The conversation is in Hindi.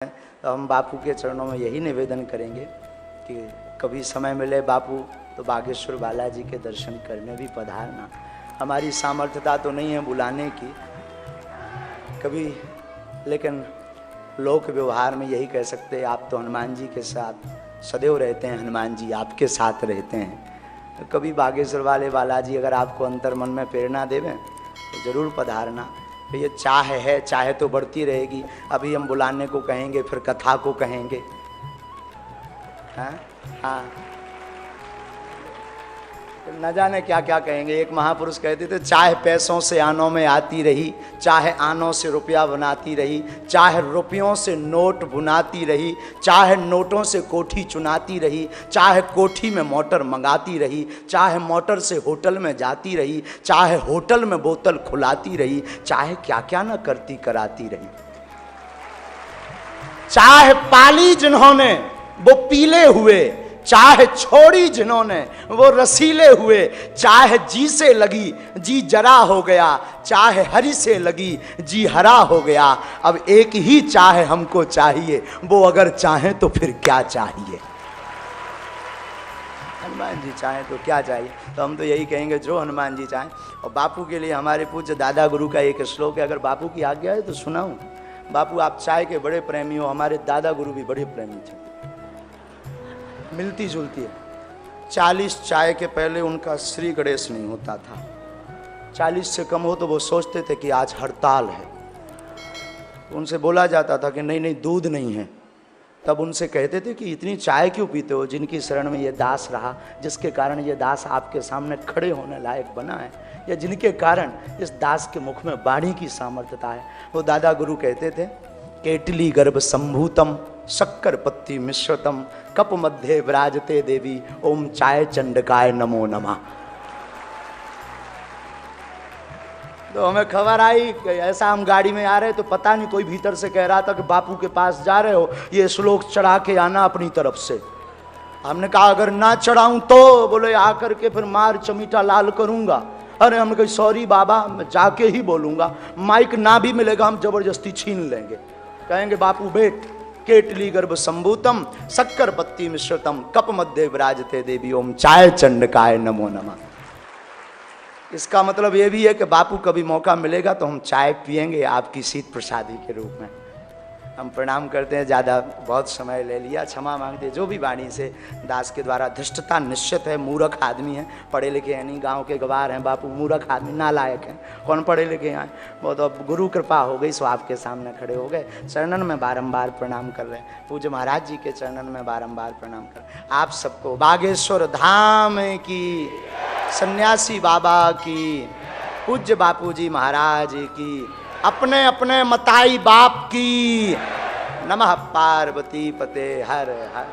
तो हम बापू के चरणों में यही निवेदन करेंगे कि कभी समय मिले बापू तो बागेश्वर बालाजी के दर्शन करने भी पधारना। हमारी सामर्थ्यता तो नहीं है बुलाने की कभी, लेकिन लोक व्यवहार में यही कह सकते हैं आप तो हनुमान जी के साथ सदैव रहते हैं, हनुमान जी आपके साथ रहते हैं। तो कभी बागेश्वर वाले बालाजी अगर आपको अंतर मन में प्रेरणा देवें तो ज़रूर पधारना। तो ये चाह है, चाहे तो बढ़ती रहेगी। अभी हम बुलाने को कहेंगे, फिर कथा को कहेंगे। हाँ, न जाने क्या क्या कहेंगे। एक महापुरुष कहते थे, चाहे पैसों से आनों में आती रही, चाहे आनों से रुपया बनाती रही, चाहे रुपयों से नोट बुनाती रही, चाहे नोटों से कोठी चुनाती रही, चाहे कोठी में मोटर मंगाती रही, चाहे मोटर से होटल में जाती रही, चाहे होटल में बोतल खुलाती रही, चाहे क्या क्या न करती कराती रही। चाहे पाली जिन्होंने वो पीले हुए, चाहे छोड़ी जिन्होंने वो रसीले हुए, चाहे जी से लगी जी जरा हो गया, चाहे हरि से लगी जी हरा हो गया। अब एक ही चाहे हमको चाहिए, वो अगर चाहे तो फिर क्या चाहिए। हनुमान जी चाहे तो क्या चाहिए। तो हम तो यही कहेंगे जो हनुमान जी चाहें। और बापू के लिए हमारे पूज्य दादा गुरु का एक श्लोक है, अगर बापू की आज्ञा है तो सुनाऊं। बापू आप चाय के बड़े प्रेमी हो, हमारे दादा गुरु भी बड़े प्रेमी थे, मिलती जुलती है। 40 चाय के पहले उनका श्री गणेश नहीं होता था। 40 से कम हो तो वो सोचते थे कि आज हड़ताल है। उनसे बोला जाता था कि नहीं नहीं दूध नहीं है, तब उनसे कहते थे कि इतनी चाय क्यों पीते हो। जिनकी शरण में ये दास रहा, जिसके कारण ये दास आपके सामने खड़े होने लायक बना है, या जिनके कारण इस दास के मुख में वाणी की सामर्थ्यता है, वो दादा गुरु कहते थे, केटली गर्भ संभूतम शक्कर पत्ती मिश्रतम कप मध्य विराजते देवी ओम चाय चंडकाय नमो नमः। तो हमें खबर आई कि ऐसा हम गाड़ी में आ रहे तो पता नहीं कोई भीतर से कह रहा था कि बापू के पास जा रहे हो, ये श्लोक चढ़ा के आना अपनी तरफ से। हमने कहा अगर ना चढ़ाऊं तो बोले आकर के फिर मार चमीटा लाल करूंगा। अरे हमने कहा सॉरी बाबा, मैं जाके ही बोलूंगा, माइक ना भी मिलेगा हम जबरदस्ती छीन लेंगे। कहेंगे बापू बेट केटली गर्भ संभूतम शक्कर पत्ती मिश्रतम कप मध्य विराजते देवी ओम चाय चंडकाय नमो नमः। इसका मतलब ये भी है कि बापू कभी मौका मिलेगा तो हम चाय पिएंगे आपकी शीत प्रसादी के रूप में। हम प्रणाम करते हैं, ज़्यादा बहुत समय ले लिया, क्षमा मांगते हैं। जो भी वाणी से दास के द्वारा धृष्टता निश्चित है, मूर्ख आदमी है, पढ़े लिखे हैं नहीं, गांव के गवार हैं बापू, मूर्ख आदमी नालायक हैं, कौन पढ़े लिखे हैं। बहुत अब गुरु कृपा हो गई सो आपके सामने खड़े हो गए। चरणन में बारंबार प्रणाम कर रहे हैं, पूज्य महाराज जी के चरणन में बारंबार प्रणाम कर रहे हैं। आप सबको बागेश्वर धाम की, सन्यासी बाबा की, पूज्य बापू जी महाराज की, अपने अपने मताई बाप की। नमः पार्वती पते हर हर।